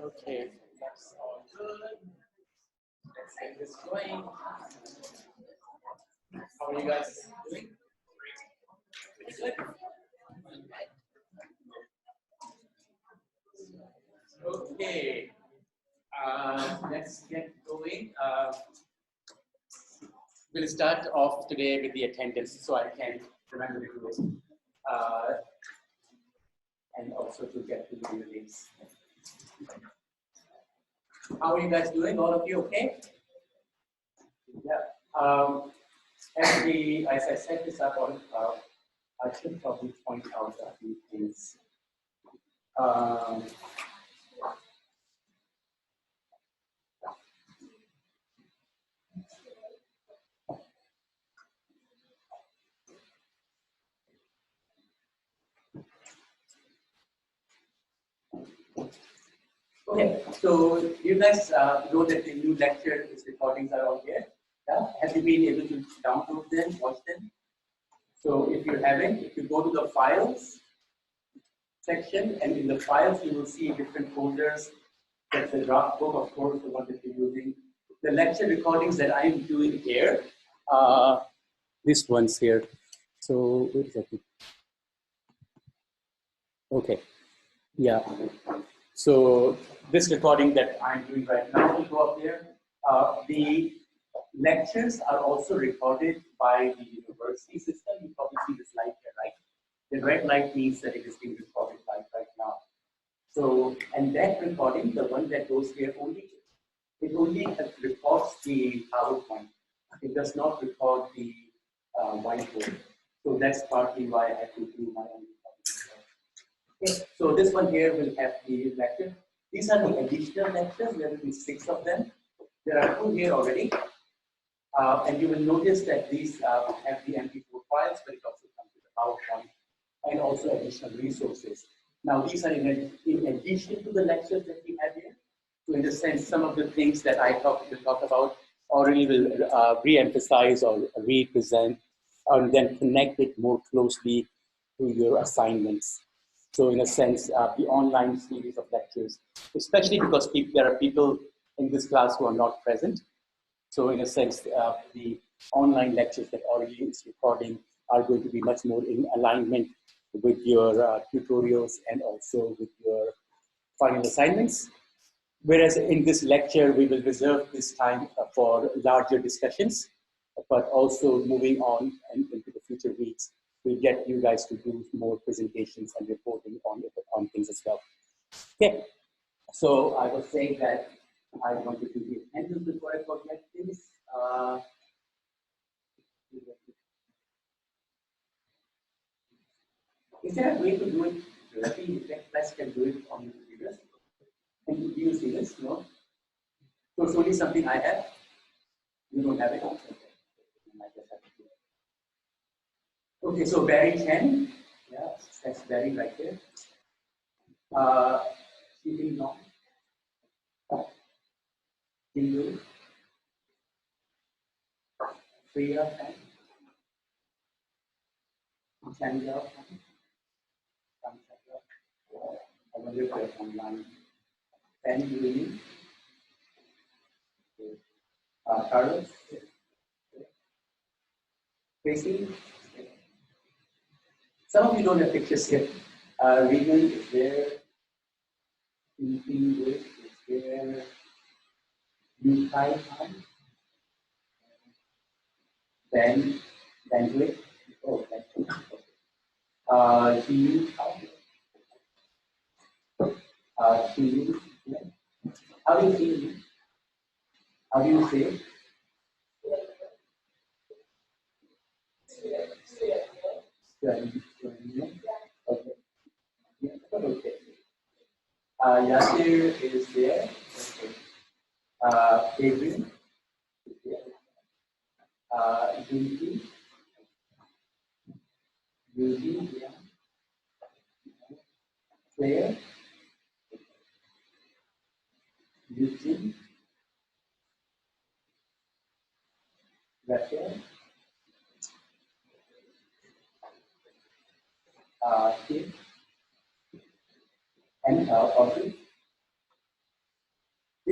Okay, that's all good. Let's get this going. How are you guys doing? Pretty good. Okay, let's get going. We'll start off today with the attendance so I can remember to do it. And also to get to the names. How are you guys doing? All of you okay? Yeah. As I set this up, I should probably point out a few things. Okay, so you guys know that the new lecture recordings are all here. Yeah? Have you been able to download them, watch them? So if you haven't, if you go to the files section, and in the files you will see different folders. That's the draft book, of course, the one that you're using. The lecture recordings that I'm doing here, this one's here. So where is that? Okay, yeah. So this recording that I'm doing right now will go up there. The lectures are also recorded by the university system. You probably see this light here, right? The red light means that it is being recorded live right now. So, and that recording, the one that goes here, only records the PowerPoint. It does not record the whiteboard. So that's partly why I have to do my own recording. Okay. So this one here will have the lecture. These are the additional lectures. There will be 6 of them. There are 2 here already. And you will notice that these have the MP4 files, but it also comes with the PowerPoint and also additional resources. Now, these are in addition to the lectures that we have here. So, in a sense, some of the things that I talk about already will re-emphasize or represent, and then connect it more closely to your assignments. So, in a sense, the online series of lectures, especially because there are people in this class who are not present. So, in a sense, the online lectures that already is recording are going to be much more in alignment with your tutorials and also with your final assignments. Whereas in this lecture, we will reserve this time for larger discussions, but also moving on and into the future weeks, we'll get you guys to do more presentations and reporting on things as well. Okay, so I was saying that I wanted to give attendance before I forget this. Is there a way to do it directly? Flex can do it on the computers. And do you see this? No? So it's only something I have. You don't have it. Okay, so Barry 10. Yeah, that's Barry right there. Stephen Long. Hindu. Priya 10. Chandra 10. I wonder if they're online. 10 Uni. Carlos. Tracy. Some of you don't have pictures here. Regan is there. Is there. Yukai Han. Ben Benwick. Oh, Chiyu Han. Chiyu. How do you see it? How do you say it? Okay. Yeah, okay. Yasir is there. Okay. Adrian is there. Yuki. Yuki, yeah. Claire. Eugene. Rachel. Kim. And Audrey.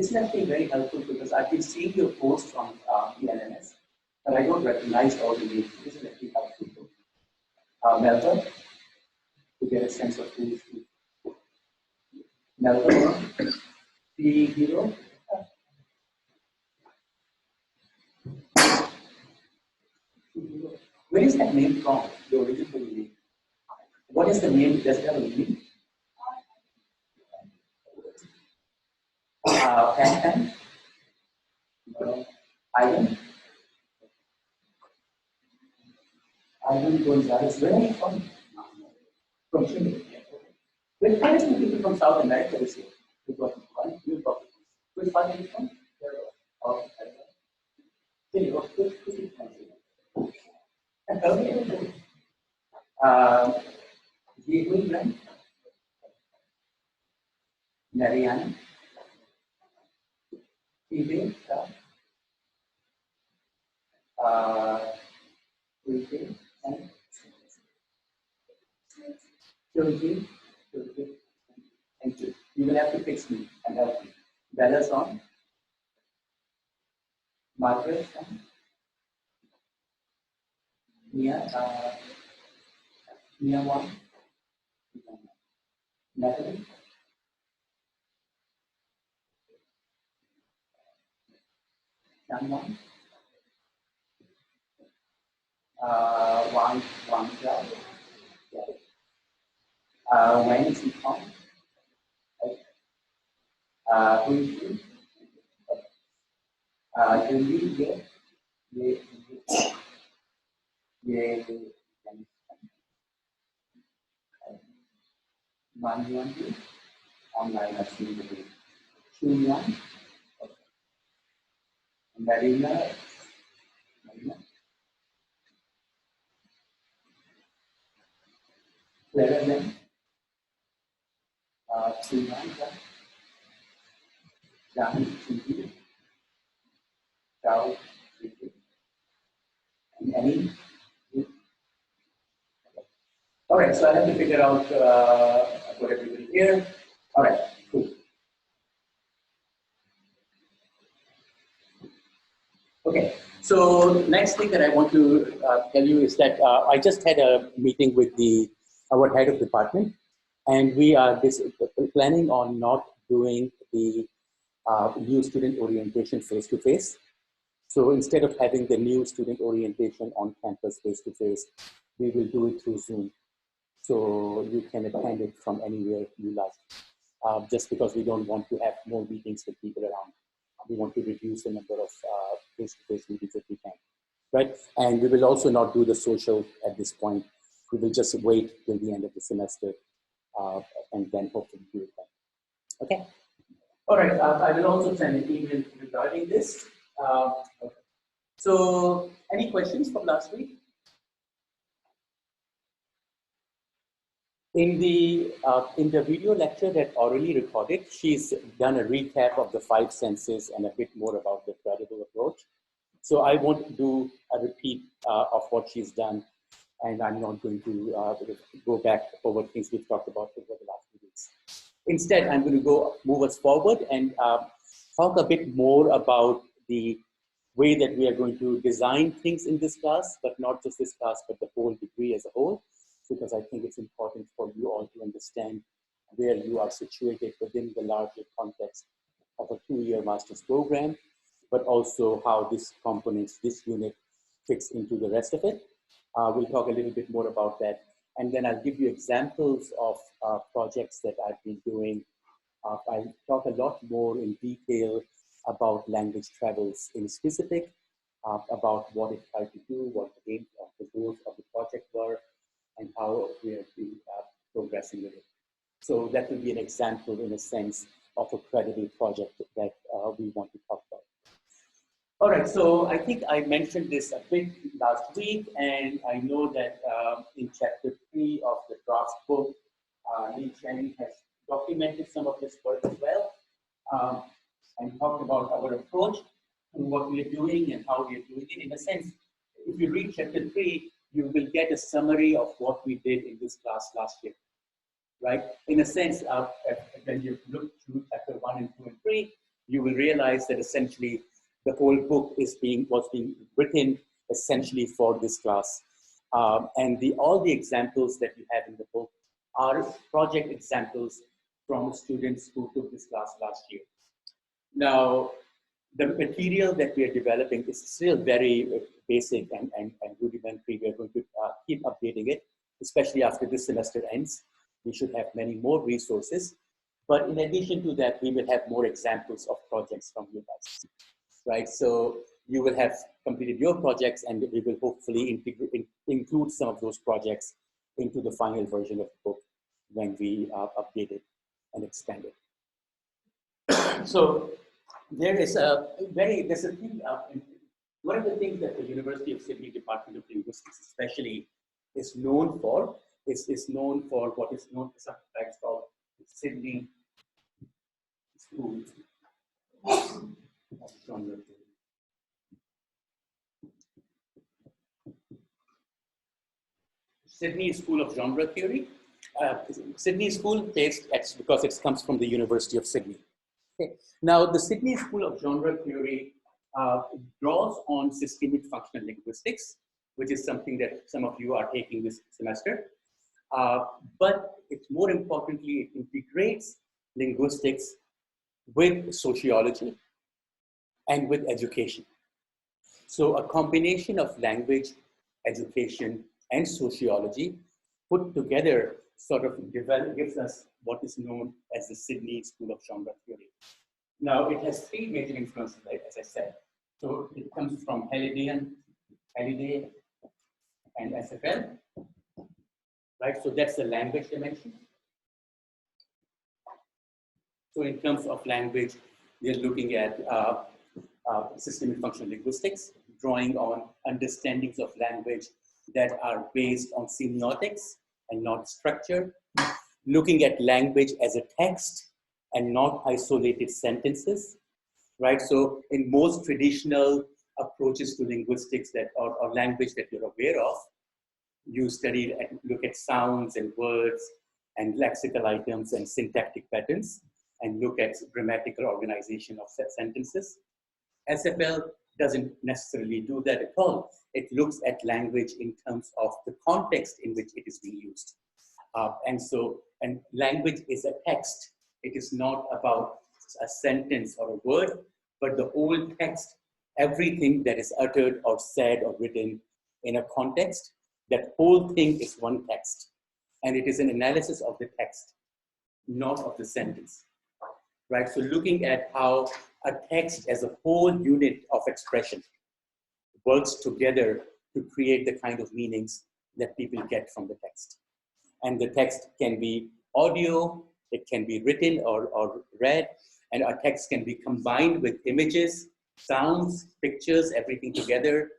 This has been very helpful because I've been seeing your posts on the LMS, but I don't recognize all the names. This is actually helpful. Melbourne, to get a sense of who is who. Melbourne, the hero. Where is that name from? The original name. What is the name? Does it have a meaning? Pan. Ivan. Ivan Gonzalez. Where are you from? From Chile. We're quite a few people from South America this year. We've got one, you've got which part are you from? Oh, Chile. Oh, good country. Grant, Mariana, Phoebe, Phoebe, and Joji. Thank you. You will have to fix me and help me. Bella's on. Margaret on. Mia, Mia one. Natalie. Chan one. Wang Zhao. When is he from? Who is he? Julie, ye, Manjuan, online I've seen the video. Chunyan, Marina, Clara Zen, Chunyan, Jan, Chinti, Chao, and Annie. All right, so I have to figure out what everybody here. All right, cool. Okay, so next thing that I want to tell you is that I just had a meeting with our head of department, and we are planning on not doing the new student orientation face-to-face. So instead of having the new student orientation on campus face-to-face, we will do it through Zoom. So you can attend it from anywhere you like, just because we don't want to have more meetings with people around. We want to reduce the number of face-to-face meetings that we can, right? And we will also not do the social at this point. We will just wait till the end of the semester and then hopefully do it then. Okay? All right, I will also send an email regarding this. Okay. So any questions from last week? In the video lecture that already recorded, she's done a recap of the 5 senses and a bit more about the credible approach. So I won't do a repeat of what she's done, and I'm not going to go back over things we've talked about over the last few weeks. Instead, I'm going to move us forward and talk a bit more about the way that we are going to design things in this class, but not just this class, but the whole degree as a whole, because I think it's important for you all to understand where you are situated within the larger context of a 2-year master's program, but also how this unit fits into the rest of it. We'll talk a little bit more about that. And then I'll give you examples of projects that I've been doing. I'll talk a lot more in detail about language travels in specific, about what it tried to do, what the goals of the project were, and how we are progressing with it. So that will be an example, in a sense, of a credible project that we want to talk about. All right, so I think I mentioned this a bit last week, and I know that in chapter 3 of the draft book, Lee Chen has documented some of this work as well, and talked about our approach to what we are doing and how we are doing it. In a sense, if you read chapter 3, you will get a summary of what we did in this class last year, right? In a sense, when you look through chapter 1 and 2 and 3, you will realize that essentially the whole book was being written essentially for this class. And all the examples that you have in the book are project examples from students who took this class last year. Now, the material that we are developing is still very basic and rudimentary. We are going to keep updating it, especially after this semester ends. We should have many more resources. But in addition to that, we will have more examples of projects from you guys, right? So you will have completed your projects, and we will hopefully include some of those projects into the final version of the book when we update it and expand it. So there's a thing, one of the things that the University of Sydney Department of Linguistics especially is known for is known for what is known as sometimes called Sydney School of Genre Theory. Sydney School of Genre Theory. Sydney School takes because it comes from the University of Sydney. Okay. Now, the Sydney School of Genre Theory draws on systemic functional linguistics, which is something that some of you are taking this semester. But it's more importantly, it integrates linguistics with sociology and with education. So a combination of language, education, and sociology put together sort of gives us what is known as the Sydney School of Genre Theory. Now, it has three major influences, as I said. So it comes from Halliday, and SFL, right? So that's the language dimension. So in terms of language, we are looking at systemic functional linguistics, drawing on understandings of language that are based on semiotics and not structure, looking at language as a text and not isolated sentences, right? So in most traditional approaches to linguistics or language that you're aware of, you study and look at sounds and words and lexical items and syntactic patterns and look at grammatical organization of sentences. SFL doesn't necessarily do that at all. It looks at language in terms of the context in which it is being used. And language is a text. It is not about a sentence or a word, but the whole text, everything that is uttered or said or written in a context, that whole thing is one text. And it is an analysis of the text, not of the sentence, right? So looking at how a text as a whole unit of expression works together to create the kind of meanings that people get from the text. And the text can be audio, it can be written or read, and our text can be combined with images, sounds, pictures, everything together.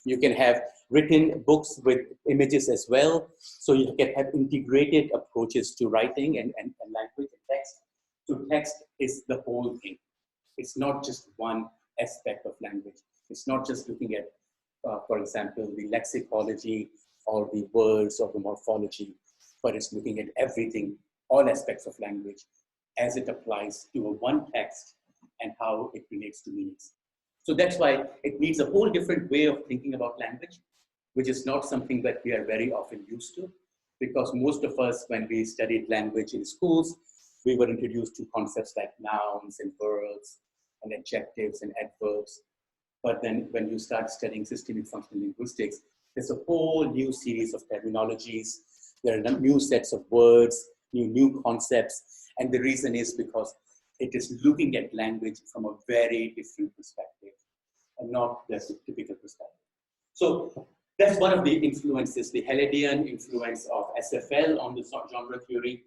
You can have written books with images as well. So you can have integrated approaches to writing and language and text. So text is the whole thing. It's not just one aspect of language. It's not just looking at, for example, the lexicology or the words or the morphology, but it's looking at everything, all aspects of language as it applies to a one text and how it relates to meanings. So that's why it needs a whole different way of thinking about language, which is not something that we are very often used to, because most of us, when we studied language in schools, we were introduced to concepts like nouns and verbs and adjectives and adverbs. But then when you start studying systemic functional linguistics, there's a whole new series of terminologies. There are new sets of words, new concepts. And the reason is because it is looking at language from a very different perspective and not the typical perspective. So that's one of the influences, the Hallidayan influence of SFL on the genre theory.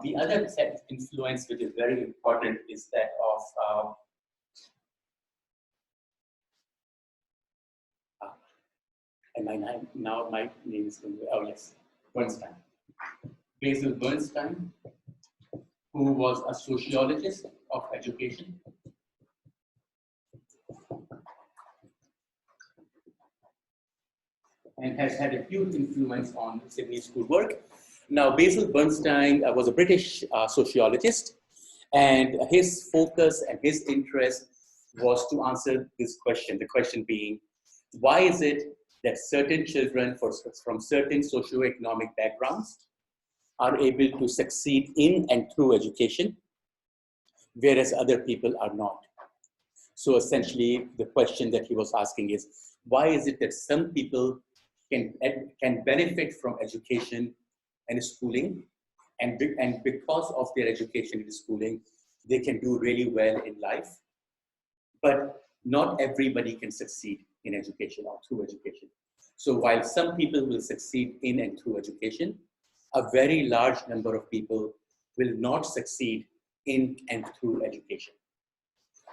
The other set of influence, which is very important, is that of and my name is, oh yes, Bernstein. Basil Bernstein, who was a sociologist of education. And has had a huge influence on Sydney school work. Now, Basil Bernstein was a British sociologist, And his focus and his interest was to answer this question, the question being, why is it that certain children from certain socioeconomic backgrounds are able to succeed in and through education, whereas other people are not? So essentially, the question that he was asking is, why is it that some people can benefit from education and schooling, and because of their education and schooling, they can do really well in life, but not everybody can succeed in education or through education. So while some people will succeed in and through education, a very large number of people will not succeed in and through education.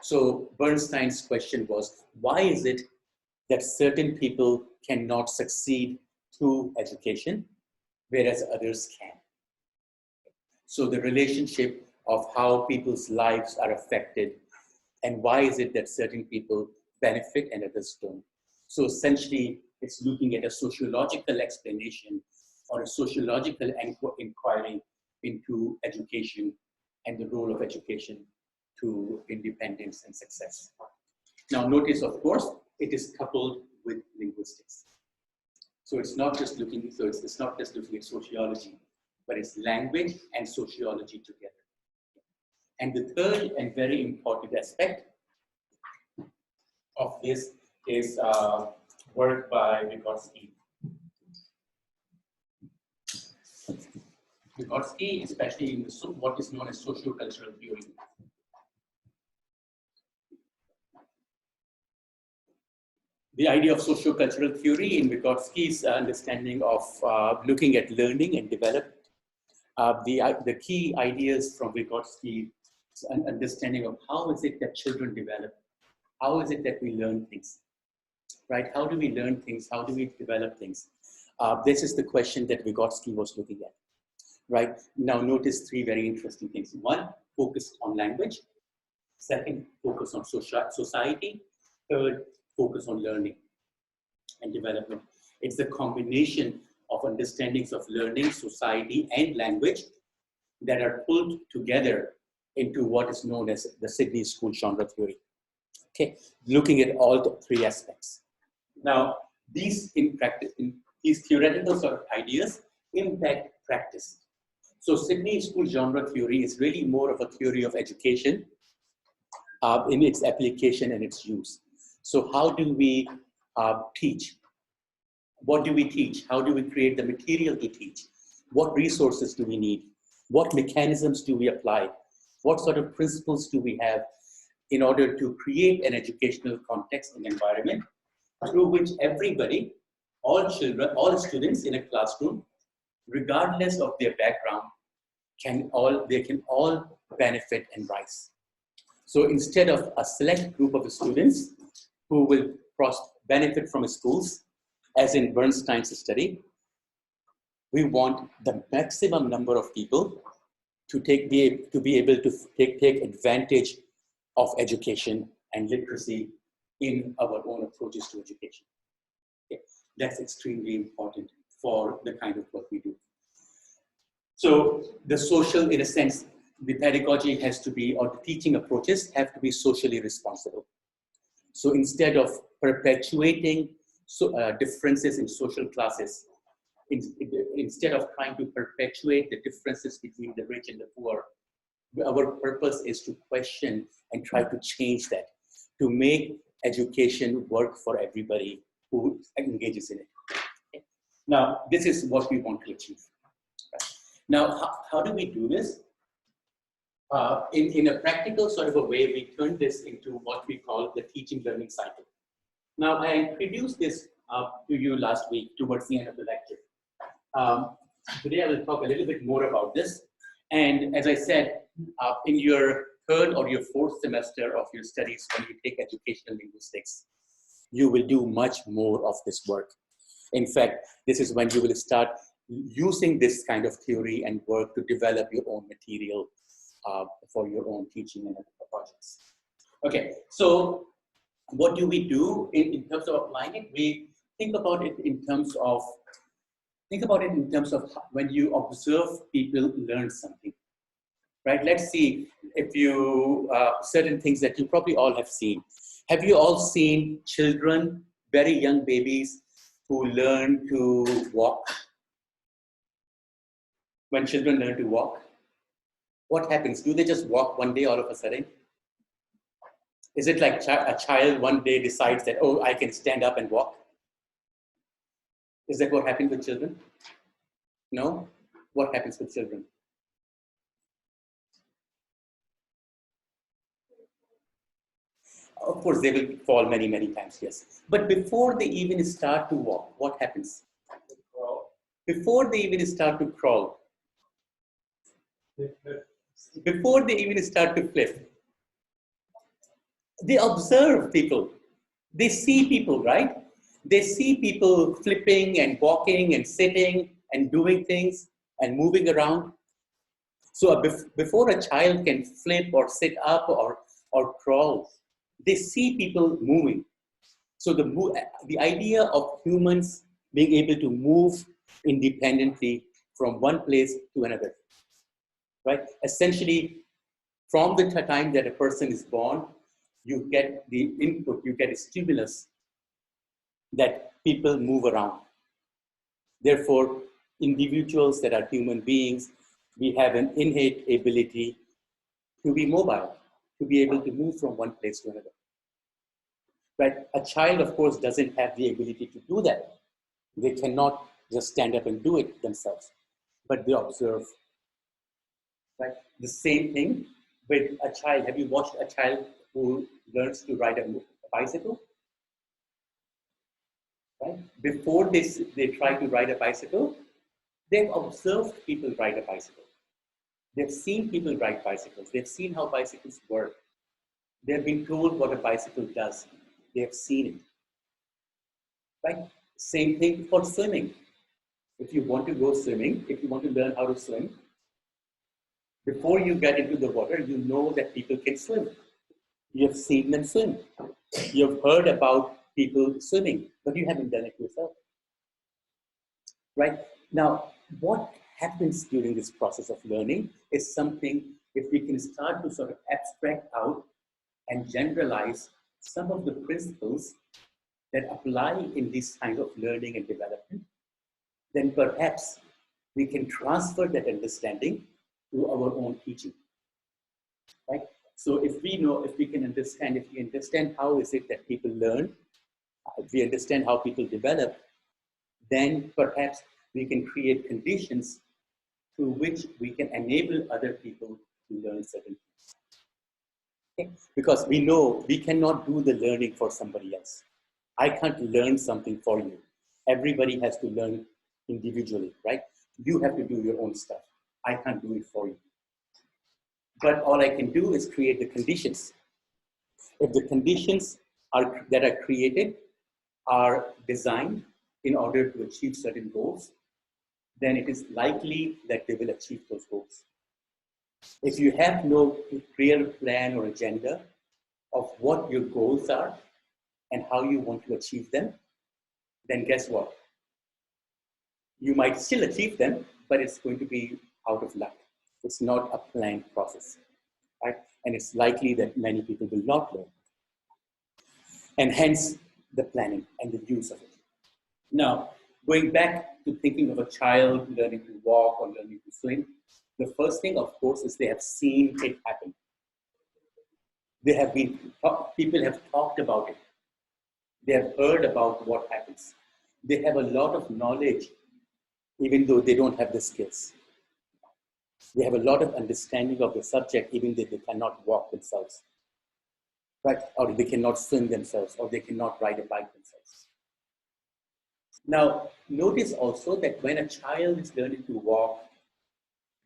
So Bernstein's question was, why is it that certain people cannot succeed through education, whereas others can? So the relationship of how people's lives are affected, and why is it that certain people benefit and others don't? So essentially, it's looking at a sociological explanation or a sociological inquiry into education and the role of education to independence and success. Now notice, of course, it is coupled with linguistics. So it's not just looking at sociology, but it's language and sociology together. And the third and very important aspect of this is work by Vygotsky. Vygotsky, especially in what is known as socio-cultural theory. The idea of socio-cultural theory in Vygotsky's understanding of looking at learning and development. The key ideas from Vygotsky's understanding of how is it that children develop, how is it that we learn things, right? How do we learn things? How do we develop things? This is the question that Vygotsky was looking at, right? Now notice three very interesting things. One, focused on language. Second, focus on society. Third, focus on learning and development. It's the combination of understandings of learning, society, and language that are pulled together into what is known as the Sydney School genre theory. Okay, looking at all the three aspects. Now, these these theoretical sort of ideas impact practice. So Sydney School genre theory is really more of a theory of education in its application and its use. So how do we teach? What do we teach? How do we create the material to teach? What resources do we need? What mechanisms do we apply? What sort of principles do we have in order to create an educational context and environment through which everybody, all children, all students in a classroom, regardless of their background, can all benefit and rise. So instead of a select group of students who will benefit from schools, as in Bernstein's study, we want the maximum number of people to be able to take advantage of education and literacy in our own approaches to education. Okay. That's extremely important for the kind of work we do. So the social, in a sense, the pedagogy has to be, or the teaching approaches have to be socially responsible. So instead of perpetuating differences in social classes, instead of trying to perpetuate the differences between the rich and the poor, our purpose is to question and try to change that, to make education work for everybody who engages in it. Okay. Now, this is what we want to achieve. Right. Now, how do we do this? In a practical sort of a way, we turn this into what we call the teaching learning cycle. Now, I introduced this to you last week towards the end of the lecture. Today, I will talk a little bit more about this. And as I said, in your third or your fourth semester of your studies, when you take educational linguistics, you will do much more of this work. In fact, this is when you will start using this kind of theory and work to develop your own material for your own teaching and projects. Okay, so what do we do in terms of applying it? We think about it in terms of when you observe people learn something. right? Let's see if you, certain things that you probably all have seen. Have you all seen children, very young babies, who learn to walk? When children learn to walk, what happens? Do they just walk one day all of a sudden? Is it like a child one day decides that, oh, I can stand up and walk? Is that what happens with children? No? What happens with children? Of course, they will fall many, many times, yes. But before they even start to walk, what happens? Before they even start to crawl, before they even start to flip, they observe people. They see people, right? They see people flipping and walking and sitting and doing things and moving around. So before a child can flip or sit up or crawl, they see people moving. So the idea of humans being able to move independently from one place to another, right? Essentially, from the time that a person is born, you get the input, you get a stimulus that people move around. Therefore, individuals that are human beings, we have an innate ability to be mobile, to be able to move from one place to another. Right? A child, of course, doesn't have the ability to do that. They cannot just stand up and do it themselves, but they observe. Right? The same thing with a child. Have you watched a child who learns to ride a bicycle? Right? Before they try to ride a bicycle, they've observed people ride a bicycle. They've seen people ride bicycles. They've seen how bicycles work. They've been told what a bicycle does. They have seen it. Right? Same thing for swimming. If you want to go swimming, if you want to learn how to swim, before you get into the water, you know that people can swim. You have seen them swim. You have heard about people swimming, but you haven't done it yourself. Right? Now, what happens during this process of learning is something, if we can start to sort of abstract out and generalize some of the principles that apply in this kind of learning and development, then perhaps we can transfer that understanding to our own teaching. Right? So if we can understand, if we understand how is it that people learn, if we understand how people develop, then perhaps we can create conditions through which we can enable other people to learn certain things. Okay? Because we know we cannot do the learning for somebody else. I can't learn something for you. Everybody has to learn individually, right? You have to do your own stuff. I can't do it for you. But all I can do is create the conditions. If the conditions that are created are designed in order to achieve certain goals, then it is likely that they will achieve those goals. If you have no clear plan or agenda of what your goals are and how you want to achieve them, then guess what? You might still achieve them, but it's going to be out of luck. It's not a planned process, right? And it's likely that many people will not learn. And hence the planning and the use of it. Now, going back to thinking of a child learning to walk or learning to swim, the first thing, of course, is they have seen it happen. People have talked about it. They have heard about what happens. They have a lot of knowledge, even though they don't have the skills. They have a lot of understanding of the subject, even though they cannot walk themselves, right? Or they cannot swim themselves, or they cannot ride a bike themselves. Now, notice also that when a child is learning to walk,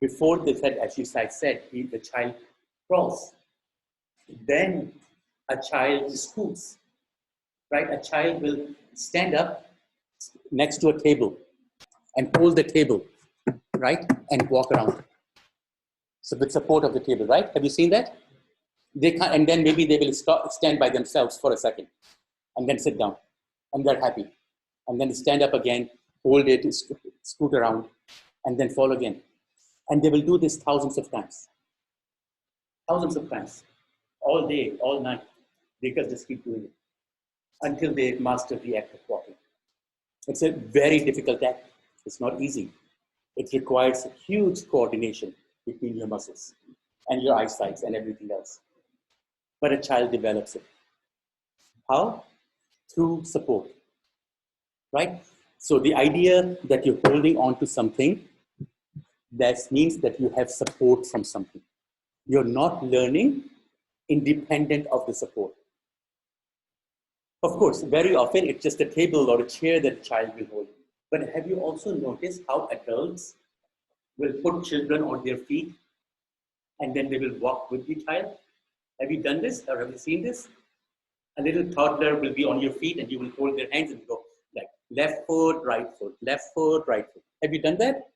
before the said, as you said, the child crawls. Then a child scoots, right? A child will stand up next to a table and hold the table, right? And walk around. So with support of the table, right? Have you seen that? They can't, and then maybe they will stand by themselves for a second and then sit down and they're happy. And then stand up again, hold it, scoot around, and then fall again. And they will do this thousands of times. thousands of times, all day, all night. They just keep doing it until they master the act of walking. It's a very difficult act. It's not easy. It requires huge coordination between your muscles and your eyesight and everything else. But a child develops it. How? Through support, right? So the idea that you're holding on to something, that means that you have support from something. You're not learning independent of the support. Of course, very often it's just a table or a chair that a child will hold. But have you also noticed how adults will put children on their feet and then they will walk with the child? Have you done this or have you seen this? A little toddler will be on your feet and you will hold their hands and go like left foot, right foot, left foot, right foot. Have you done that?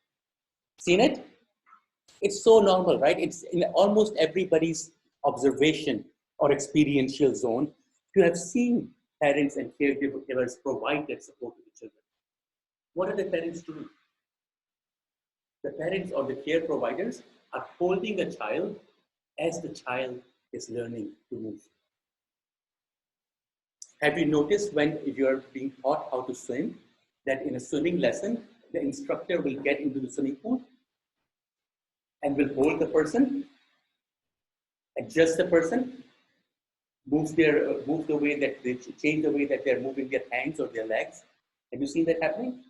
Seen it? It's so normal, right? It's in almost everybody's observation or experiential zone to have seen parents and caregivers provide that support to the children. What are the parents doing? The parents or the care providers are holding a child as the child is learning to move. Have you noticed when you're being taught how to swim, that in a swimming lesson, the instructor will get into the swimming pool and will hold the person, adjust the person, move the way that they change the way that they're moving their hands or their legs. Have you seen that happening?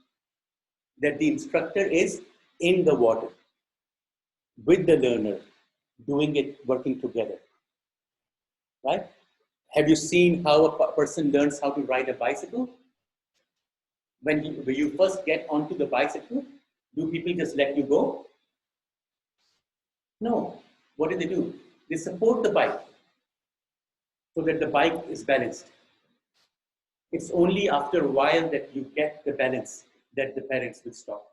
That the instructor is in the water with the learner, doing it, working together, right? Have you seen how a person learns how to ride a bicycle? When you first get onto the bicycle, do people just let you go? No. What do? They support the bike so that the bike is balanced. It's only after a while that you get the balance that the parents will stop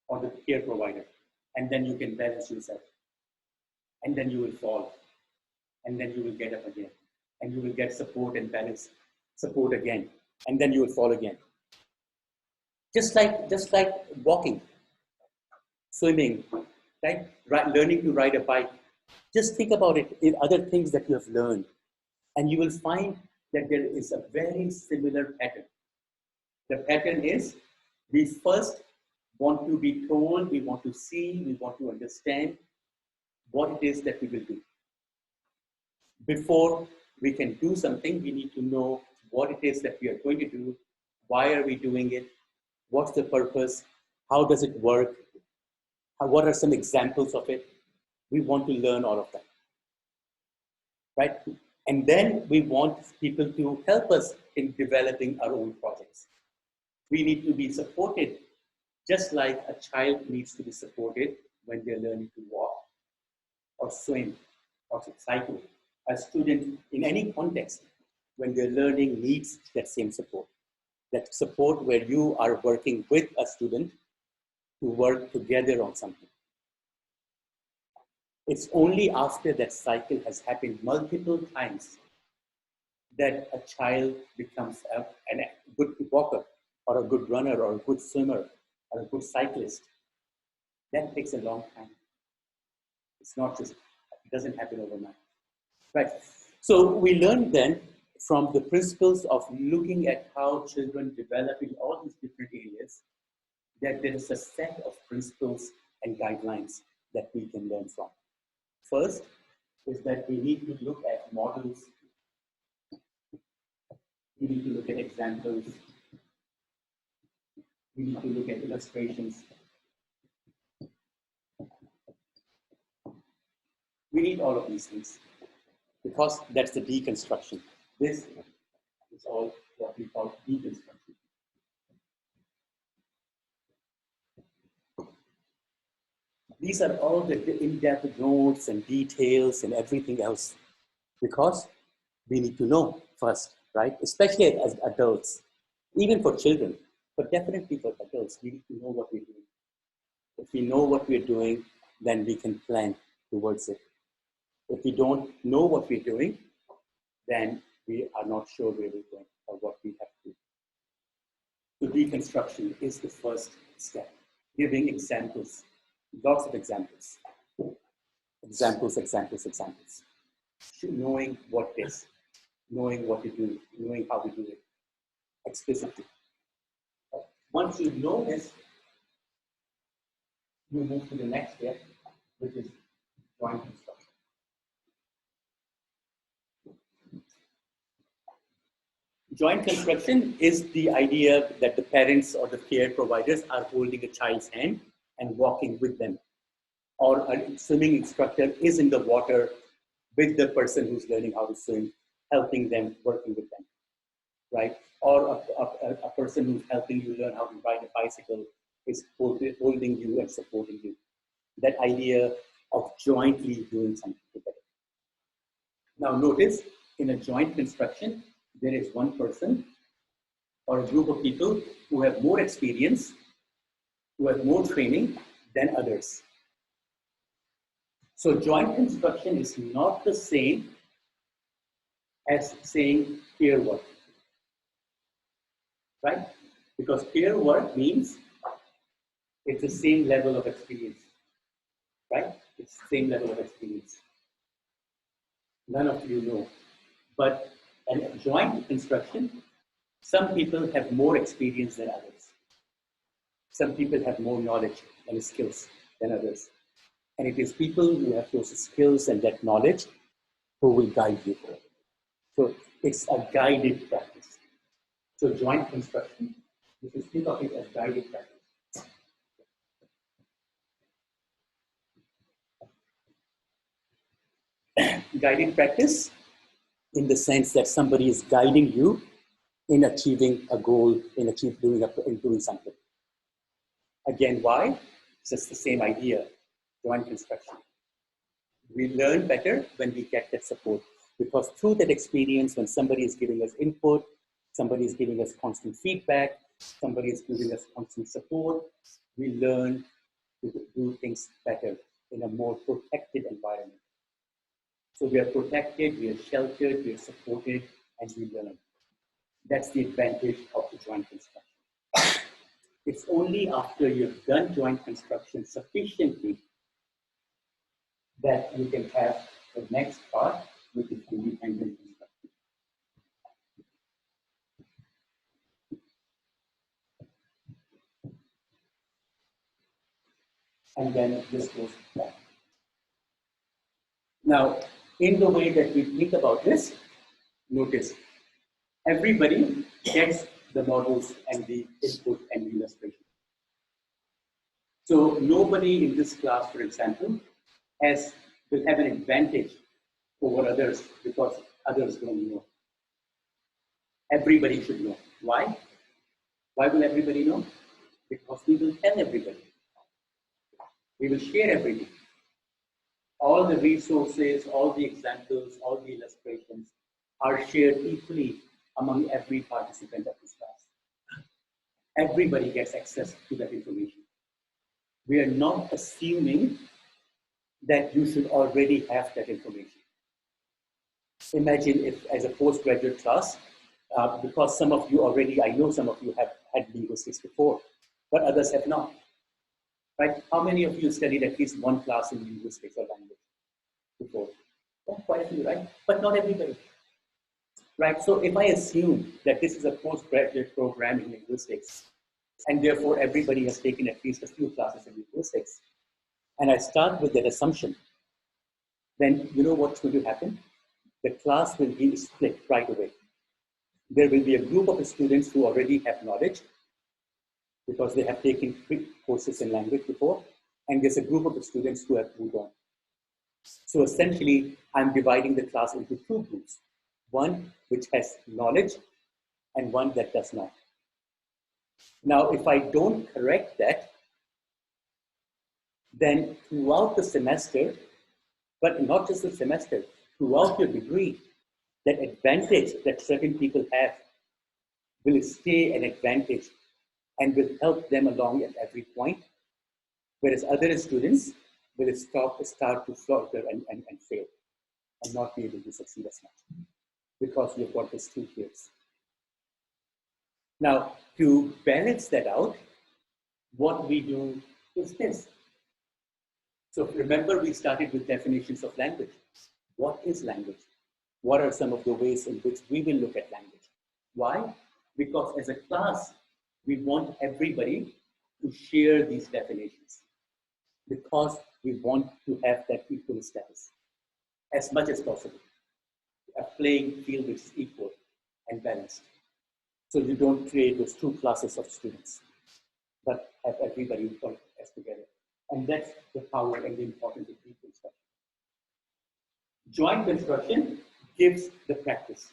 or the care provider. And then you can balance yourself. And then you will fall. And then you will get up again. And you will get support and balance, support again. And then you will fall again. Just like walking, swimming, right? Learning to ride a bike. Just think about it in other things that you have learned. And you will find that there is a very similar pattern. The pattern is we first want to be told, we want to see, we want to understand what it is that we will do. Before we can do something, we need to know what it is that we are going to do, why are we doing it, what's the purpose, how does it work, what are some examples of it. We want to learn all of that, right? And then we want people to help us in developing our own projects. We need to be supported just like a child needs to be supported when they're learning to walk or swim or to cycle. A student in any context, when they're learning, needs that same support. That support where you are working with a student to work together on something. It's only after that cycle has happened multiple times that a child becomes a good walker or a good runner or a good swimmer or a good cyclist. That takes a long time. It's not just, it doesn't happen overnight. Right. So we learned then from the principles of looking at how children develop in all these different areas, that there is a set of principles and guidelines that we can learn from. First is that we need to look at models, we need to look at examples, we need to look at illustrations. We need all of these things because that's the deconstruction. This is all what we call deconstruction. These are all the in-depth notes and details and everything else because we need to know first, right? Especially as adults, even for children, but definitely for adults, we need to know what we're doing. If we know what we're doing, then we can plan towards it. If we don't know what we're doing, then we are not sure where we're going or what we have to do. So deconstruction is the first step, giving examples, lots of examples. Examples, examples, examples. Knowing what it is, knowing what to do, knowing how to do it explicitly. Once you know this, you move to the next step, which is joint construction. Joint construction is the idea that the parents or the care providers are holding a child's hand and walking with them. Or a swimming instructor is in the water with the person who's learning how to swim, helping them, working with them, right? Or a person who's helping you learn how to ride a bicycle is holding you and supporting you. That idea of jointly doing something together. Now notice, in a joint construction, there is one person or a group of people who have more experience, who have more training than others. So joint construction is not the same as saying peer work, right? Because peer work means it's the same level of experience, right? It's the same level of experience. None of you know. But in joint construction, some people have more experience than others. Some people have more knowledge and skills than others. And it is people who have those skills and that knowledge who will guide you. So it's a guided practice. So joint construction, you should think of it as guided practice. Guided practice in the sense that somebody is guiding you in achieving a goal, in doing something. Again, why? It's just the same idea, joint construction. We learn better when we get that support, because through that experience, when somebody is giving us input, somebody is giving us constant feedback, somebody is giving us constant support, we learn to do things better in a more protected environment. So we are protected, we are sheltered, we are supported, and we learn. That's the advantage of the joint construction. It's only after you've done joint construction sufficiently that you can have the next part, which is independent construction. And then this goes back. Now, in the way that we think about this, notice everybody gets the models and the input and the illustration. So nobody in this class, for example, will have an advantage over others because others don't know. Everybody should know. Why? Why will everybody know? Because we will tell everybody. We will share everything. All the resources, all the examples, all the illustrations are shared equally among every participant of this class. Everybody gets access to that information. We are not assuming that you should already have that information. Imagine if, as a postgraduate class, because some of you already, I know some of you have had linguistics before, but others have not. Right? How many of you studied at least one class in linguistics or language before? Oh, quite a few, right? But not everybody. Right? So if I assume that this is a postgraduate program in linguistics, and therefore everybody has taken at least a few classes in linguistics, and I start with that assumption, then you know what's going to happen? The class will be split right away. There will be a group of students who already have knowledge because they have taken quick courses in language before, and there's a group of students who have moved on. So essentially, I'm dividing the class into two groups, one which has knowledge and one that does not. Now, if I don't correct that, then throughout the semester, but not just the semester, throughout your degree, that advantage that certain people have will stay an advantage and will help them along at every point, whereas other students will start to falter and fail and not be able to succeed as much because you've got these two tiers. Now, to balance that out, what we do is this. So remember, we started with definitions of language. What is language? What are some of the ways in which we will look at language? Why? Because as a class, we want everybody to share these definitions because we want to have that equal status as much as possible. A playing field which is equal and balanced. So you don't create those two classes of students, but have everybody work as together. And that's the power and the importance of group construction. Joint construction gives the practice.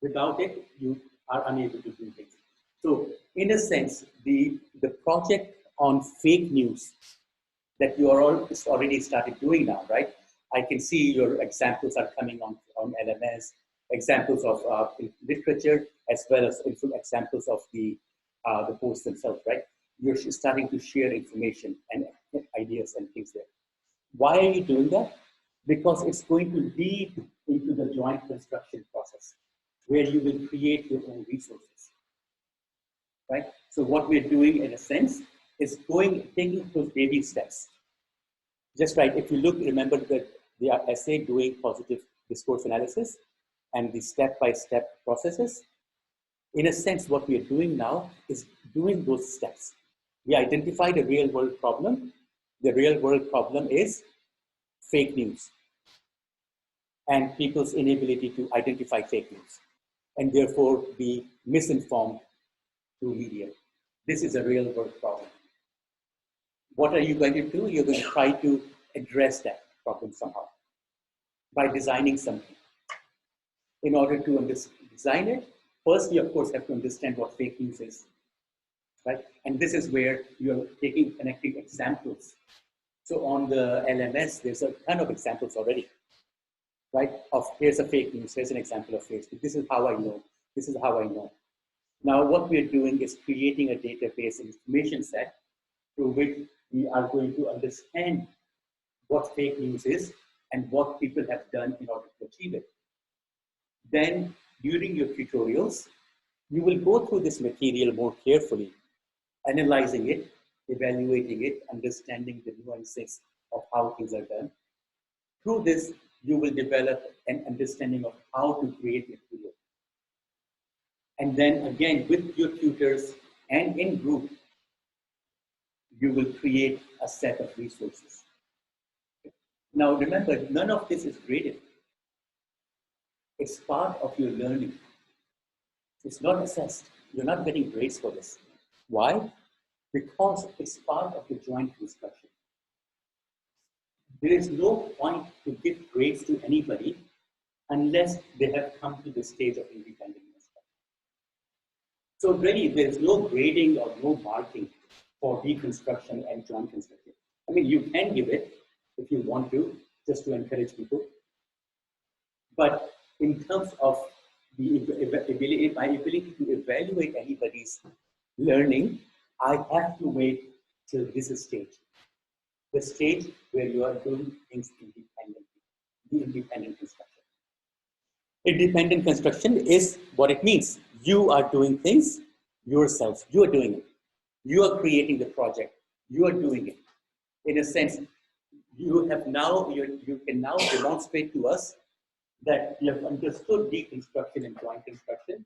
Without it, you are unable to do things. So in a sense, the project on fake news that you are all already started doing now, right? I can see your examples are coming on LMS, examples of literature, as well as examples of the posts themselves, right? You're starting to share information and ideas and things there. Why are you doing that? Because it's going to lead into the joint construction process, where you will create your own resources, right? So what we're doing, in a sense, is taking those baby steps. Just right, if you remember that the essay doing positive discourse analysis and the step-by-step processes, in a sense, what we are doing now is doing those steps. We identified a real-world problem. The real-world problem is fake news and people's inability to identify fake news and therefore be misinformed through media. This is a real-world problem. What are you going to do? You're going to try to address that problem somehow by designing something. In order to design it, first you, of course, have to understand what fake news is, right? And this is where you're connecting examples. So on the LMS, there's a ton of examples already, right? Of here's a fake news, here's an example of Facebook. This is how I know. This is how I know. Now, what we're doing is creating a database information set through which we are going to understand what fake news is and what people have done in order to achieve it. Then, during your tutorials, you will go through this material more carefully, analyzing it, evaluating it, understanding the nuances of how things are done. Through this, you will develop an understanding of how to create material. And then again, with your tutors and in group, you will create a set of resources. Now remember, none of this is graded. It's part of your learning. It's not assessed. You're not getting grades for this. Why? Because it's part of the joint construction. There is no point to give grades to anybody unless they have come to the stage of independent construction. So really, there is no grading or no marking for deconstruction and joint construction. I mean, you can give it if you want to, just to encourage people. But in terms of my ability to evaluate anybody's learning, I have to wait till this stage. The stage where you are doing things independently, the independent construction. Independent construction is what it means. You are doing things yourself. You are doing it. You are creating the project. You are doing it. In a sense, you can now demonstrate to us that you have understood deconstruction and joint construction,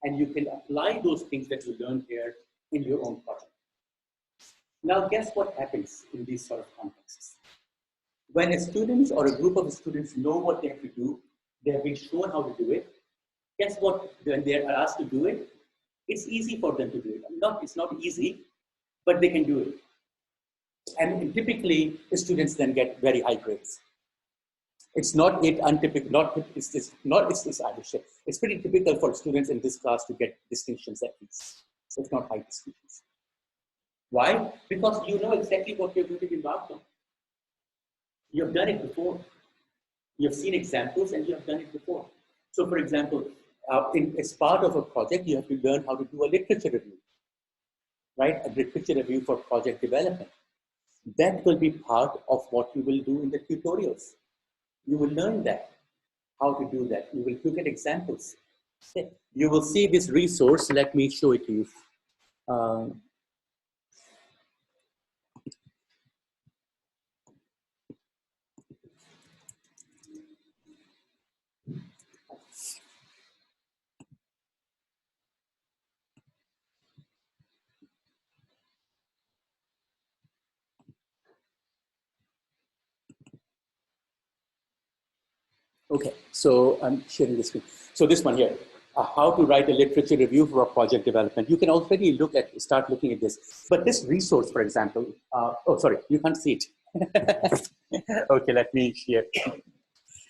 and you can apply those things that you learned here in your own project. Now, guess what happens in these sort of contexts? When a student or a group of students know what they have to do, they have been shown how to do it, guess what? When they are asked to do it, it's easy for them to do it. It's not easy, but they can do it. And typically, the students then get very high grades. It's not untypical, it's pretty typical for students in this class to get distinctions at least, if not high distinctions. Why? Because you know exactly what you're going to be marked on. You've done it before. You've seen examples and you have done it before. So for example, as part of a project, you have to learn how to do a literature review, right? A literature review for project development. That will be part of what you will do in the tutorials. You will learn that, how to do that. You will look at examples. You will see this resource. Let me show it to you. Okay, so I'm sharing this screen. So this one here, how to write a literature review for a project development. You can already start looking at this. But this resource, for example, oh, sorry, you can't see it. Okay, let me share.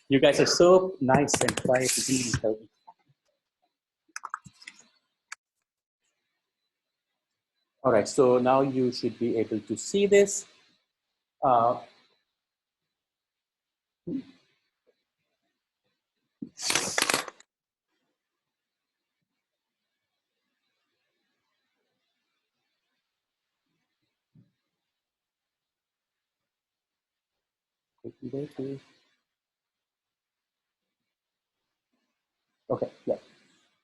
You guys are so nice and quiet. Please help me. All right, so now you should be able to see this. Okay, yeah.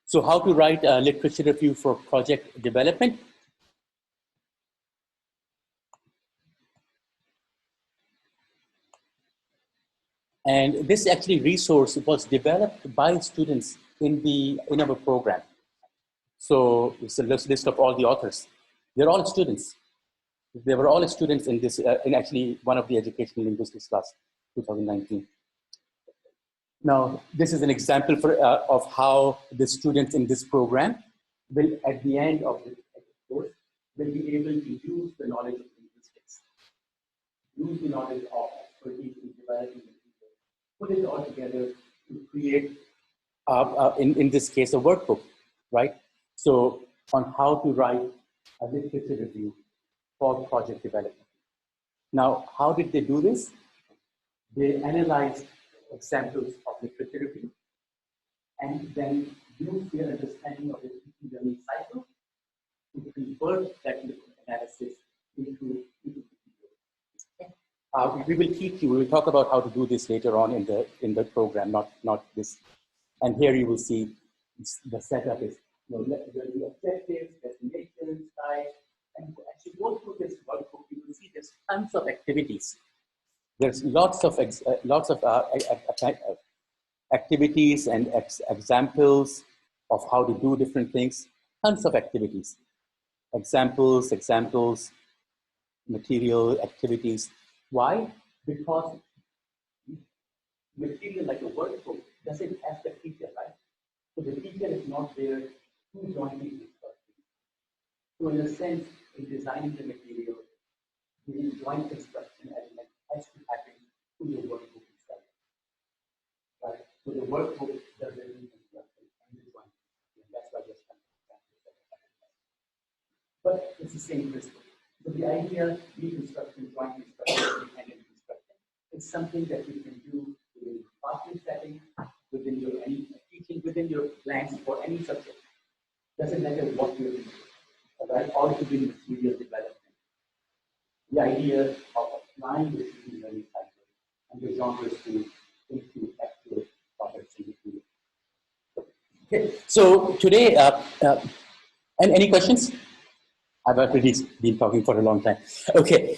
So how to write a literature review for project development. And this actually resource was developed by students in our program. So it's a list of all the authors. They're all students. They were all students in this, in actually one of the educational linguistics class, 2019. Now, this is an example of how the students in this program will, at the end of the course, will be able to use the knowledge of linguistics, use the knowledge of expertise in developing the people, put it all together to create, in this case, a workbook, right? So, on how to write a literature review for project development. Now, how did they do this? They analyzed examples of literature review and then use their understanding of the teaching learning cycle to convert that analysis into video. We will teach you, we will talk about how to do this later on in the program, not this. And here you will see the setup is, the objectives, destinations, types, and as you go through this workbook, you will see there's tons of activities. There's lots of activities and examples of how to do different things. Tons of activities, examples, material, activities. Why? Because material like a workbook doesn't have the teacher, right? So the teacher is not there to join the instruction. So in a sense, in designing the material, the joint construction element has to happen to your workbook itself. Right? So the workbook does the reconstruction and the joint construction. That's why there's kind of. But it's the same principle. So the idea, reconstruction, joint construction, independent construction, it's something that you can do within your classroom setting, within your teaching, within your plans for any subject. Doesn't matter what you're doing, right? Or within material development. The idea of applying the teaching learning cycle and the genres into actual topics in the field. Okay, so today, and any questions? I've already been talking for a long time. Okay,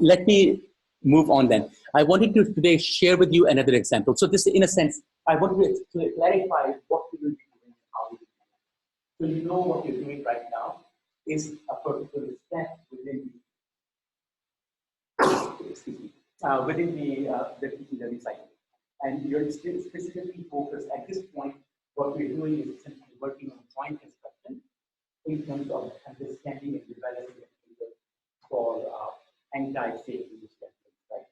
let me move on then. I wanted to today share with you another example. So this, in a sense, I wanted to clarify what we will be doing and how we will do it. So you know what you're doing right now is a particular step within the teaching learning cycle. And you're still specifically focused at this point. What we're doing is essentially working on joint construction in terms of understanding and developing material for anti-fake news campaigns, right?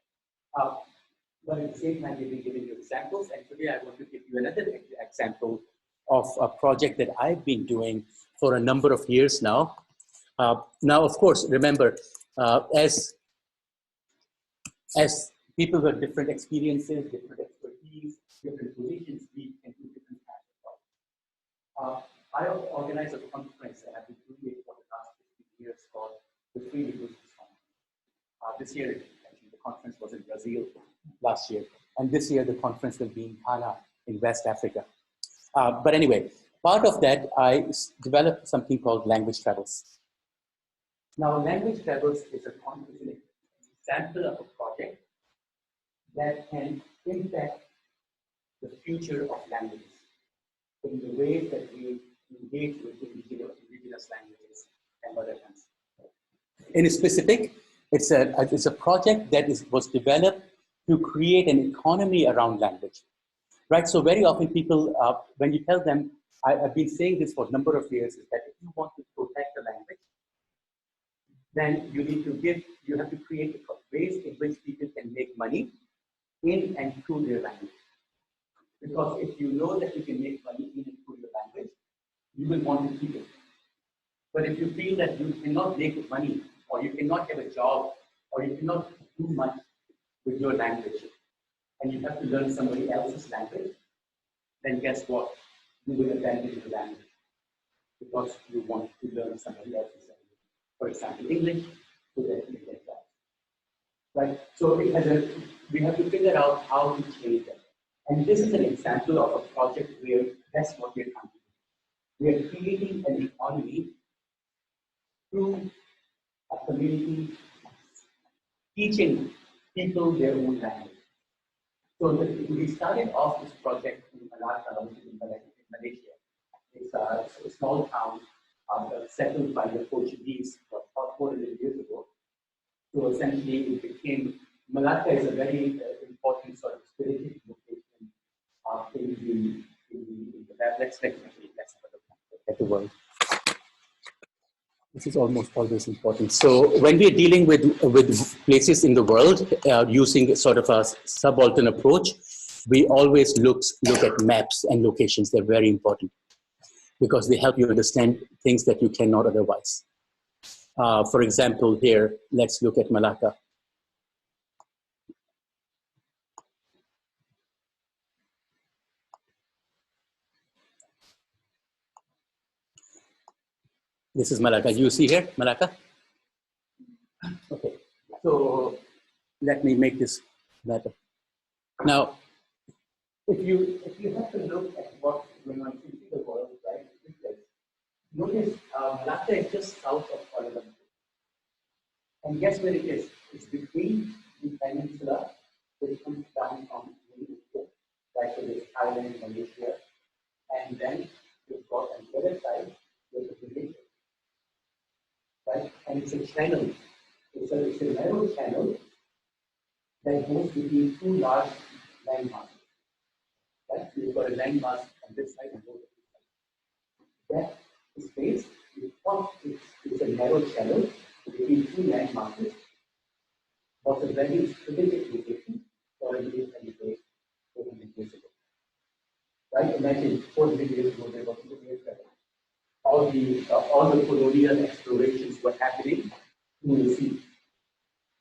But at the same time, we've been giving you examples, and today I want to give you another example of a project that I've been doing for a number of years now. Now, of course, remember, as people with different experiences, different expertise, different positions, we can do different kinds of projects. I organized a conference that I've been doing it for the last 15 years called the Free Linguistics Conference. This year, actually, the conference was in Brazil last year, and this year the conference will be in Ghana in West Africa. But anyway, part of that, I developed something called Language Travels. Now, Language Travels is an example of a project that can impact the future of languages in the ways that we engage with indigenous languages and mother tongues. In specific, it's a project that was developed to create an economy around language. right? So very often people, when you tell them, I've been saying this for a number of years, is that if you want to protect the language, then you have to create ways in which people can make money in and through their language. Because if you know that you can make money in and through your language, you will want to keep it. But if you feel that you cannot make money, or you cannot have a job, or you cannot do much with your language, and you have to learn somebody else's language, then guess what? You will abandon your language because you want to learn somebody else's language. For example, English, so that you get that. Right? So we have to figure out how to change that. And this is an example of a project where that's what we're trying to do. We are creating an economy through a community teaching people their own language. So we started off this project in Malacca, which is in Malaysia. It's a small town settled by the Portuguese about 400 years ago. So essentially, it became Malacca is a very important sort of spiritual location in the let's have a look at the world. This is almost always important. So when we're dealing with places in the world using sort of a subaltern approach, we always look at maps and locations. They're very important because they help you understand things that you cannot otherwise. For example, here, let's look at Malacca. This is Malacca. You see here, Malacca? Okay. So let me make this better. Now, if you have to look at what's going on in the world, right? Notice Malacca is just south of Kuala Lumpur. And guess where it is? It's between the peninsula, which comes down from Indonesia, right? So there's Thailand, Malaysia, and then you've got on the other side, there's a village, right? And it's a channel. It's a narrow channel that goes between two large landmasses. Right? So you've got a landmass on this side and on this side. That space, it's a narrow channel between two landmasses, was a very strategic location for a village and place 400 years ago. Right? Imagine 400 years ago, there was no aircraft. All the colonial explorations were happening through the sea.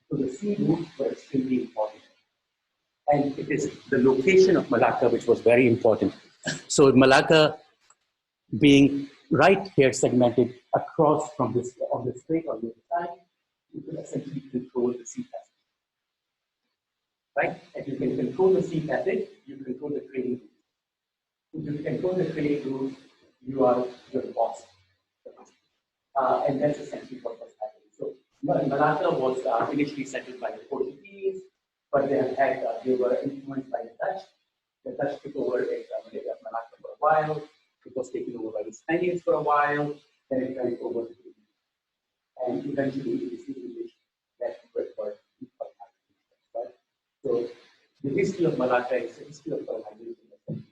So the sea routes were extremely important. And it is the location of Malacca which was very important. So Malacca being right here segmented across from this on the strait on the other side, you can essentially control the sea passage. Right? If you can control the sea passage, you control the trading routes. If you control the trading routes, you are your boss. And that's essentially what was happening. So Malacca was initially settled by the Portuguese, but they were influenced by the Dutch. The Dutch took over Malacca for a while. It was taken over by the Spaniards for a while. Then it went over to the and eventually it is the English that preferred right? So the history of Malacca is the history of colonization.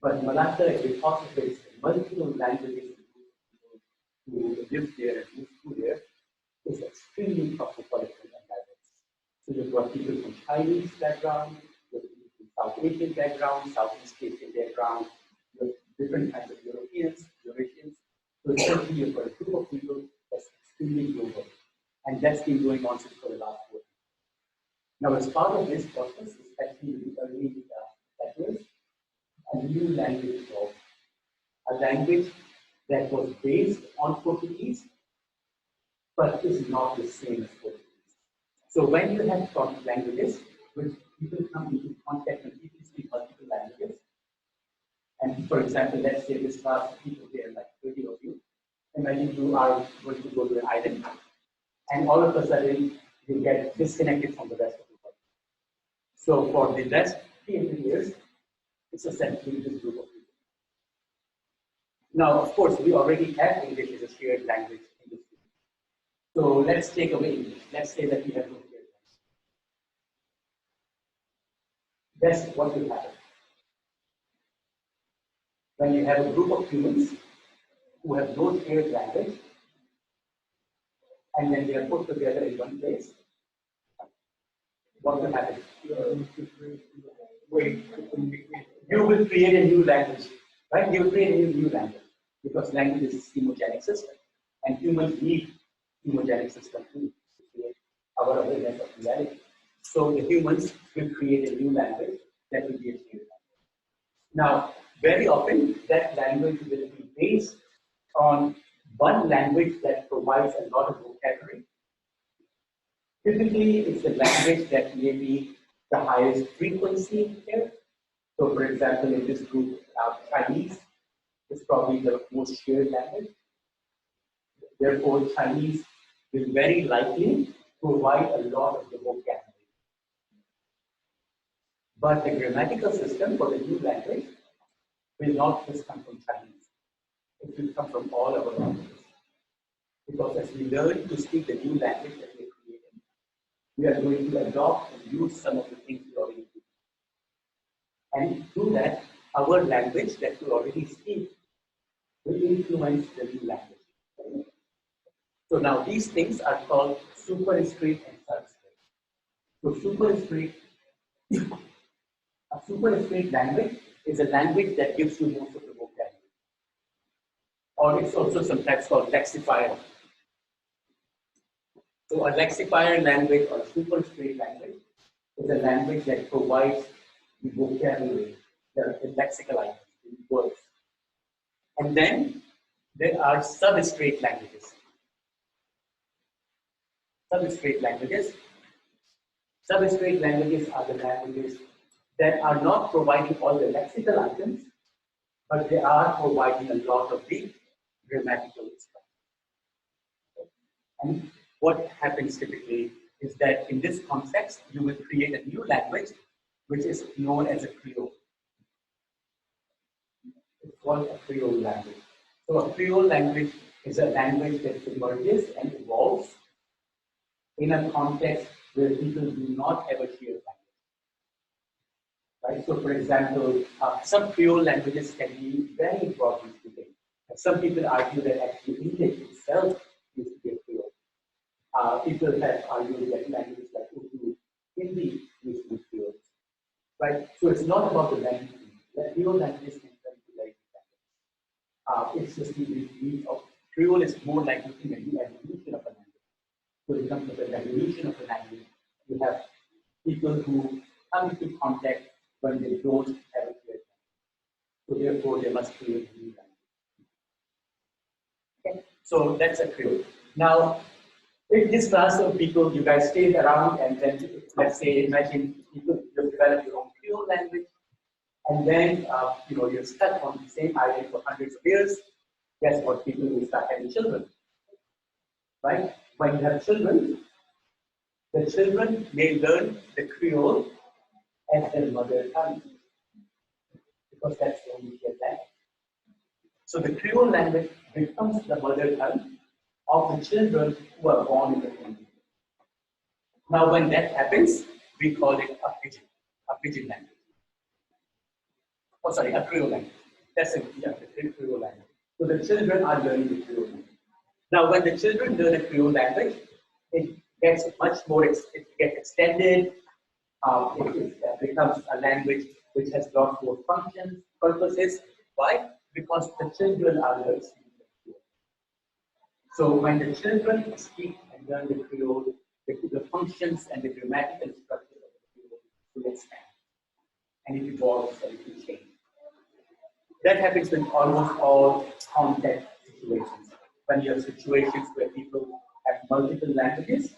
But Malacca, because of its multiple languages who live there and move through there, is extremely cosmopolitan and diverse. So you've got people from Chinese background, you've got people from South Asian background, Southeast Asian background, you've different kinds of Europeans, Eurasians. So essentially you've got a group of people that's extremely global. And that's been going on since for the last 4 years. Now, as part of this process, especially in the early settlers, a new language evolved. A language that was based on Portuguese, but is not the same as Portuguese. So when you have languages, which people come into contact and people speak multiple languages, and for example, let's say this class of people here, like 30 of you, imagine you are going to go to an island, and all of a sudden you get disconnected from the rest of the world. So for the last 300 years, it's essentially this group of people. Now, of course, we already have English as a shared language in this field. So let's take away English. Let's say that we have no shared language. That's what will happen. when you have a group of humans who have no shared language, and then they are put together in one place, what will happen? Wait, you will create a new language, right? You will create a new language because language is a schemogenic system, and humans need schemogenic system to create our awareness of reality. So the humans will create a new language that will be a shared language. Now, very often that language will be based on one language that provides a lot of vocabulary. Typically, it's the language that may be the highest frequency here. So, for example, in this group, Chinese is probably the most shared language. Therefore, Chinese will very likely provide a lot of the vocabulary. But the grammatical system for the new language will not just come from Chinese. It will come from all our languages. Because as we learn to speak the new language that we are creating, we are going to adopt and use some of the things we already do. And through that, our language that we already speak will influence the new language. So now these things are called superstrate and substrate. So superstrate, a superstrate language is a language that gives you most of the vocabulary. Or it's also sometimes called lexifier. So a lexifier language or a superstrate language is a language that provides the vocabulary, the lexical items, the words. And then there are substrate languages. Substrate languages. Substrate languages are the languages that are not providing all the lexical items, but they are providing a lot of the grammatical stuff. And what happens typically is that in this context, you will create a new language, which is known as a Creole. It's called a Creole language. So a Creole language is a language that emerges and evolves in a context where people do not have a shared language. Right? So for example, some Creole languages can be very important today. Some people argue that actually English itself used to be a Creole. People have argued that languages like Urdu, Hindi used to be Creole. Right? So it's not about the language. The Creole languages can be very different. It's just the need of Creole is more like looking at the evolution of a language. So in terms of the evolution of the language, you have people who come into contact when they don't have a clear language. So therefore, they must create a new language. Okay? So that's a Creole. Now, if this class of people, you guys stayed around and then, let's say, imagine you develop your own Creole language, and then you're stuck on the same island for hundreds of years. Guess what? People will start having children, right? When you have children, the children may learn the Creole as their mother tongue, because that's the only shared language. So the Creole language becomes the mother tongue of the children who are born in the country. Now, when that happens, we call it a pidgin language. Oh, sorry, a Creole language. That's it, yeah, the Creole language. So the children are learning the Creole language. Now, when the children learn the Creole language, it gets much more, it gets extended. It becomes a language which has a lot more functions, purposes. Why? Because the children are learning the Creole. So when the children speak and learn the Creole, the functions and the grammatical structure of the Creole will expand. And it evolves and it will change. That happens in almost all context situations. When you have situations where people have multiple languages,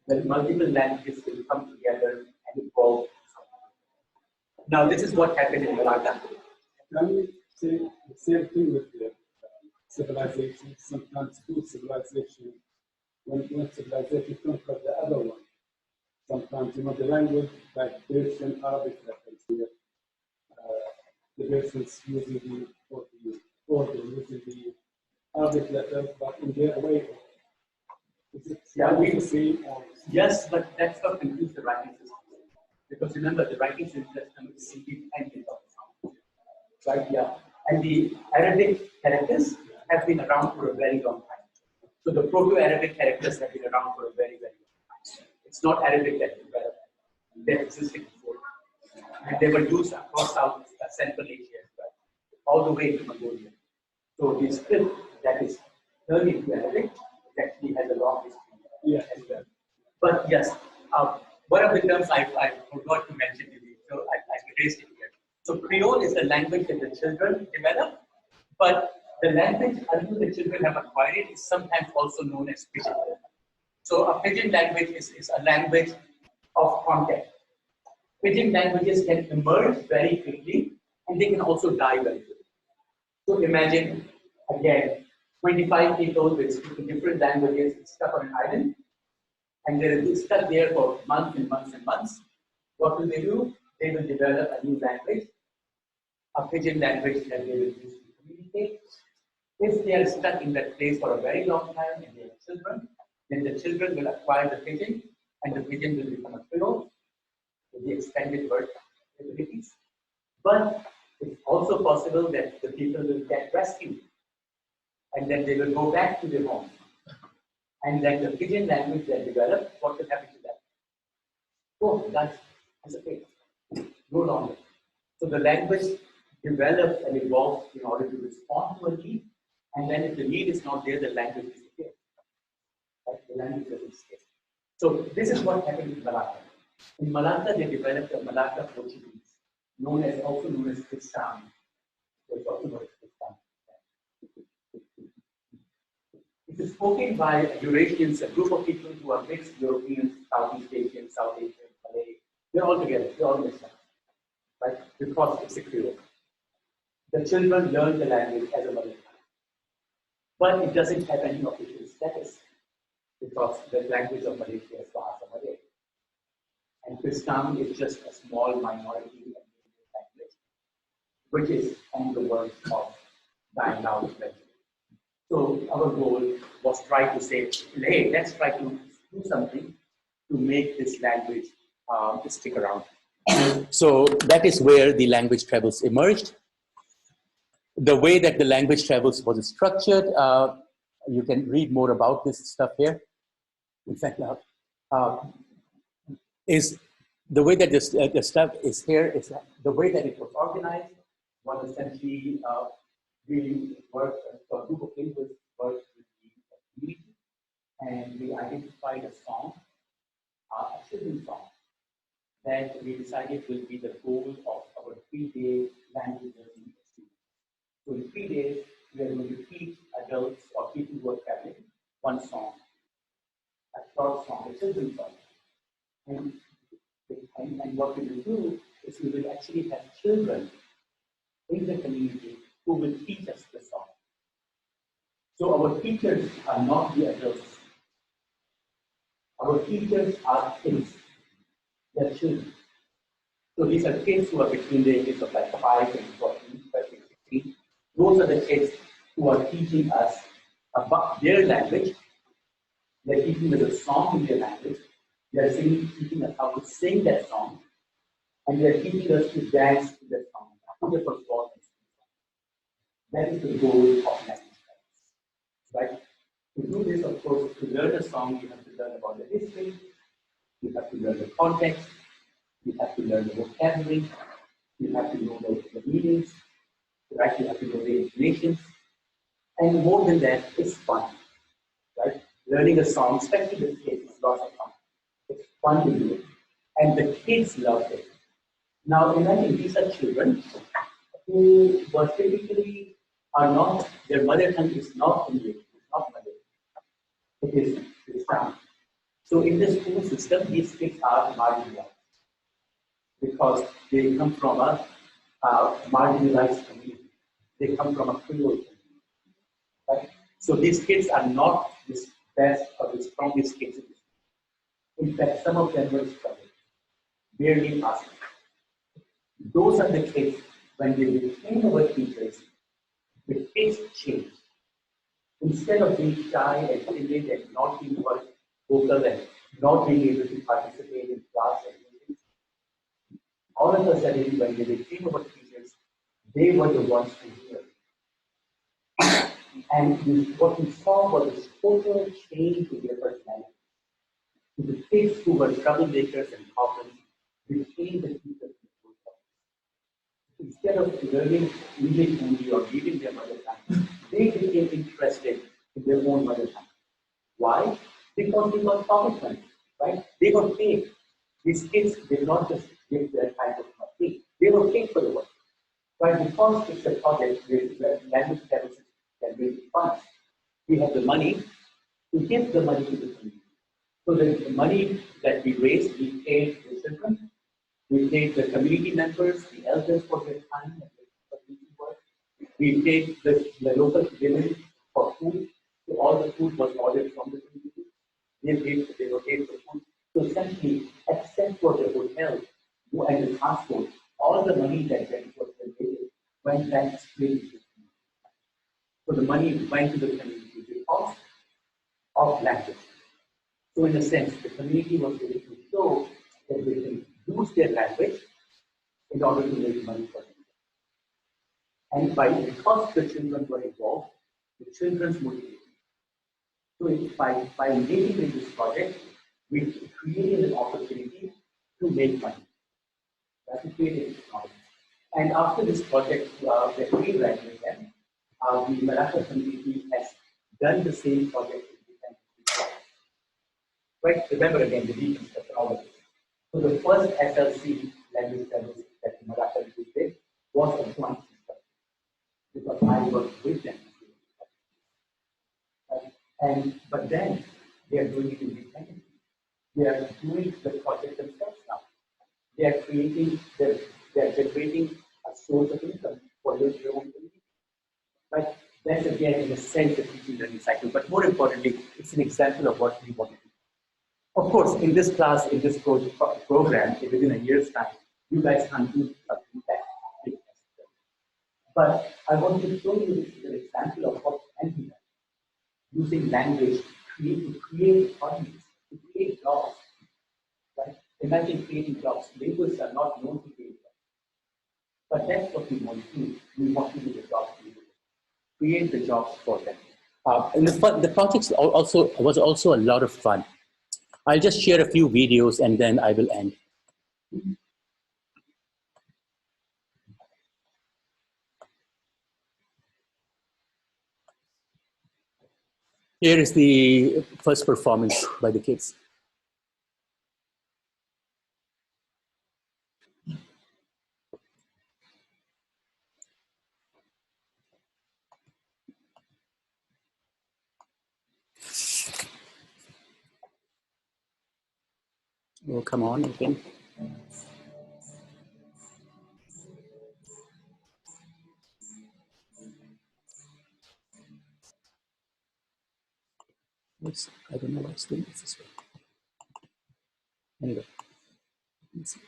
the multiple languages will come together and evolve. Now, this is what happened in Malacca. Can we say the same thing with the civilization? Sometimes two civilizations, when civilization conquers the other one. Sometimes, the language, like Persian, Arabic letters here, the Persians using the using the Arabic letters, but in their way. Is it the same? Yes, but that's not confuse the writing system. Because remember, the writing system is independent of the sound. Right? Yeah. And the Arabic characters have been around for a very long time. So the Proto-Arabic characters have been around for a very, very long time. It's not Arabic that developed. They existed before. And they were used across Central Asia as well, all the way to Mongolia. So the script that is turned into Arabic actually has a long history as well. But yes, one of the terms I forgot to mention to you, so I raised it here. So Creole is a language that the children develop, but the language until the children have acquired it is sometimes also known as pidgin. So a pidgin language is a language of contact. Pidgin languages can emerge very quickly and they can also die very quickly. So imagine, again, 25 people with different languages stuck on an island, and they're stuck there for months and months and months. What will they do? They will develop a new language, a pidgin language that they will use to communicate. If they are stuck in that place for a very long time and they have children, then the children will acquire the pidgin, and the pidgin will become a Creole with the expanded word abilities. But it's also possible that the people will get rescued, and then they will go back to their home. And then the pidgin language that developed, what will happen to them? Oh, that's disappeared. No longer. So the language develops and evolves in order to respond to a need, and then if the need is not there, the language disappears. Right? The language doesn't stay. So this is what happened in Malacca. In Malacca, they developed a Malacca Portuguese, also known as Cristão. It's also known as Cristão. It is spoken by Eurasians, a group of people who are mixed Europeans, Southeast Asians, South Asians, Malay. They're all together, they're all mixed up, right? Because it's a Creole. The children learn the language as a mother tongue. But it doesn't have any official status because the language of Malaysia is Bahasa Malay. And Cristão is just a small minority language, which is on the verge of dying out eventually. So our goal was try to say, hey, let's try to do something to make this language stick around. So that is where the language travels emerged. The way that the language travels was structured, you can read more about this stuff here. In fact, is the way that the stuff is here is the way that it was organized was essentially we worked a group of linguists worked with the community, and we identified a song, a children's song, that we decided will be the goal of our 3-day language learning experience. So in 3 days, we are going to teach adults or people who are traveling one song, a short song, a children's song. And what we will do is we will actually have children in the community who will teach us the song. So our teachers are not the adults. Our teachers are kids. They are children. So these are kids who are between the ages of like 5 and 14, 13, 16. Those are the kids who are teaching us about their language. They're teaching us a song in their language. They're teaching us how to sing that song. And they're teaching us to dance to that song, to the performance. That is the goal of language studies, right? To do this, of course, to learn a song, you have to learn about the history, you have to learn the context, you have to learn the vocabulary, you have to know the meanings, right? You have to know the intonations, and more than that, it's fun, right? Learning a song, especially with kids, is lots of fun. It's fun to do it, and the kids love it. Now, imagine these are children who were typically are not, their mother tongue is not English, it's not Malay. It is Islam. So in the school system, these kids are marginalized because they come from a marginalized community. They come from a Creole community, right? So these kids are not the best or the strongest kids in the school. In fact, some of them were struggling, barely passing. Those are the kids, when they became our teachers, the kids changed. Instead of being shy and timid and not being vocal and not being able to participate in class and meetings, all of a sudden, when they became our teachers, They were the ones who heard. And what we saw was this total change in their personality. The kids who were troublemakers and problems became the teachers in the school. Instead of learning English only or reading their mother tongue, they became interested in their own mother tongue. Why? Because they got pocket money, right? They got paid. These kids did not just give their kind of money. They were paid for the work. Right? Because it's a project with language services that raise funds. We have the money to give the money to the community. So the money that we raised, we paid the children, we paid the community members, the elders for their time and their community work. We paid the local women for food. So all the food was ordered from the community. They were paid for food. So essentially, except for the hotel and the transport, all the money that was generated went back straight to the community. So the money went to the community because of language. So in a sense, the community was able to show that they can use their language in order to make money for them. And because the children were involved, the children's motivation. So by engaging in this project, we created an opportunity to make money. That's created economy. And after this project that we ran with them, the Maratha community has done the same project in different projects. Right? Remember again the deconstruction all of this. So the first SLC language service that Maratha did was a joint system because I worked with them. But then they are doing it independently. They are doing the project themselves now. They are creating, they are generating a source of income for their own community. Right? That's again, in a sense, a teaching learning cycle. But more importantly, it's an example of what we want to do. Of course, in this class, in this program, within a year's time, you guys can't do something that. But I want to show you this as an example of what can be done using language to create economies, to create jobs. Right? Imagine creating jobs. Linguists are not known to create jobs. But that's what we want to do. We want to do the jobs. Create the jobs for them. And the project was also a lot of fun. I'll just share a few videos and then I will end. Here is the first performance by the kids. Oh, come on, again. I don't know why it's doing this way. Anyway, let's see.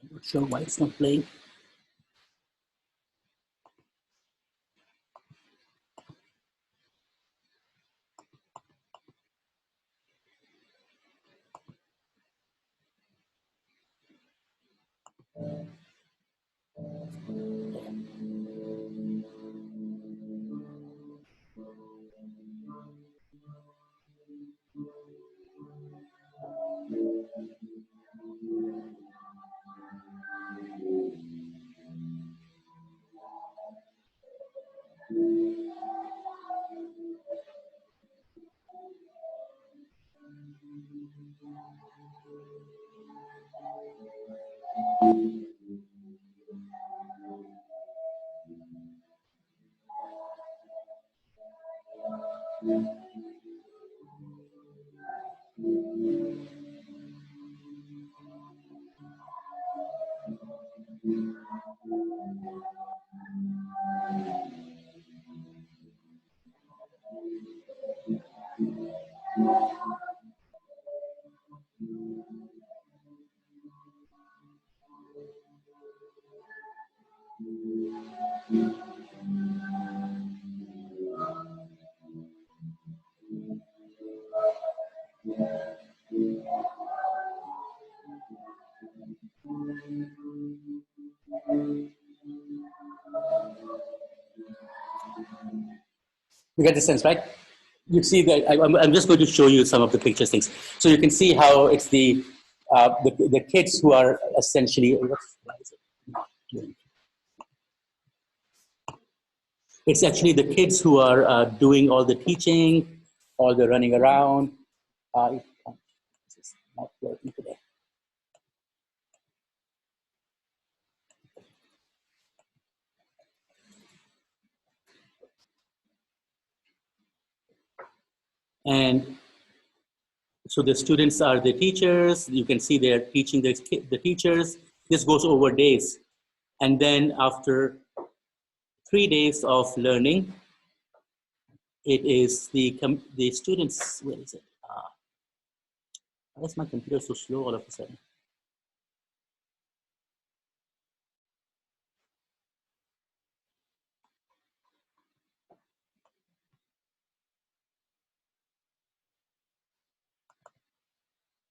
I'm not sure why it's not playing. You get the sense, right? You see that I'm just going to show you some of the pictures things. So you can see how it's the kids who are essentially, it's actually the kids who are doing all the teaching, all the running around. This is not working today. And so the students are the teachers. You can see they're teaching the teachers. This goes over days. And then after 3 days of learning, it is the students, where is it? Why is my computer so slow all of a sudden?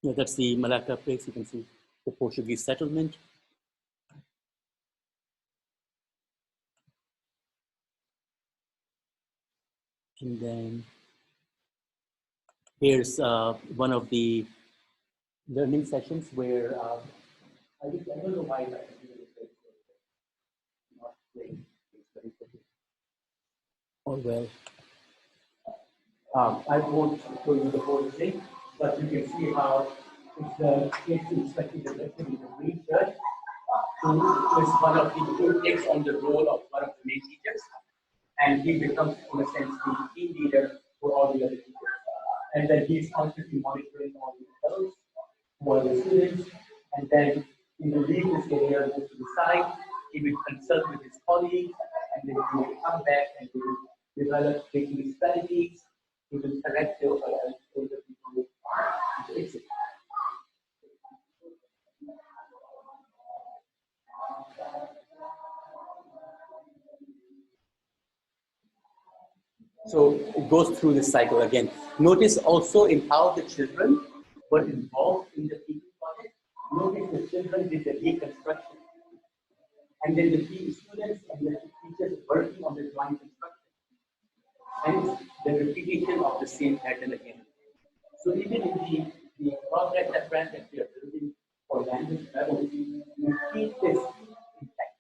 Yeah, that's the Malacca place. You can see the Portuguese settlement. And then here's one of the learning sessions where I don't know why that computer is not playing. Oh well. I won't show you the whole thing, but you can see how it's the kids inspecting the lesson in the green shirt, who is one of the who takes on the role of one of the main teachers, and he becomes, in a sense, the team leader for all the other teachers. And then he's constantly monitoring all the fellows, who are the students, and then he will leave this area, go to the side, he will consult with his colleagues, and then he will come back and he will develop taking strategies, he will correct the people to fix it. So it goes through this cycle again. Notice also in how the children were involved in the teaching project. Notice the children did the deconstruction. And then the students and the teachers working on the drawing construction. Hence, the repetition of the same pattern again. So even in the project that we are building for language development, we keep this intact.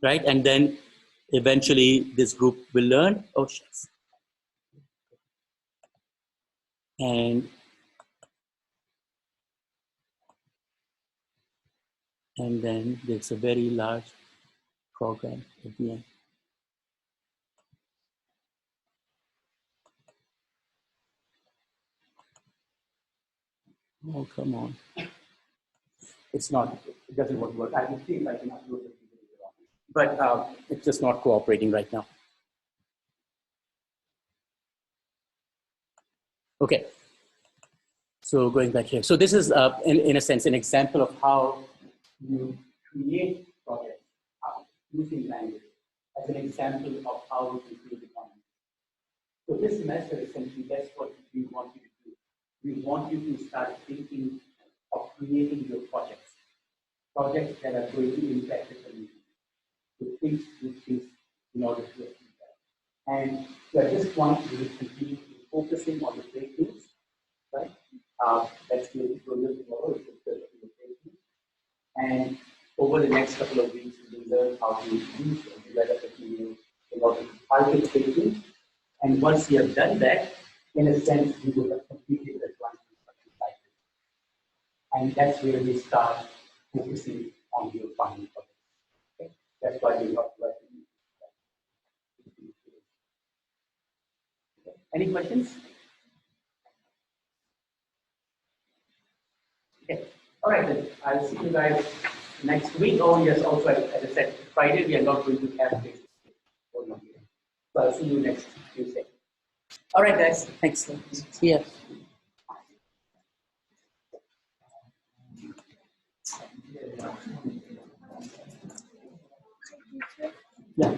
Right? And then eventually this group will learn, oh shucks. And then there's a very large program at the end. Oh, come on. It's not, it doesn't want to work. I will see if I can upload the video later on. But it's just not cooperating right now. Okay. So going back here. So this is, in a sense, an example of how you create projects using language as an example of how you can create the content. So this semester, essentially, that's what we want you to do. We want you to start thinking of creating your projects that are going to impact the community. To things in order to achieve that. And so I just want you to continue focusing on the breakthroughs, right? That's the tutorial tomorrow, is the breakthroughs. And over the next couple of weeks, we will learn how to use and develop material in order to target breakthroughs. And once you have done that, in a sense, you will have completed the drawing construction cycle. And that's where we start focusing on your final project. Okay? That's why we talk about it. Okay. Any questions? Okay. All right, then. I'll see you guys next week. Oh, yes, also, as I said, Friday we are not going to have this. So I'll see you next Tuesday. All right, guys. Thanks. See ya. Yeah.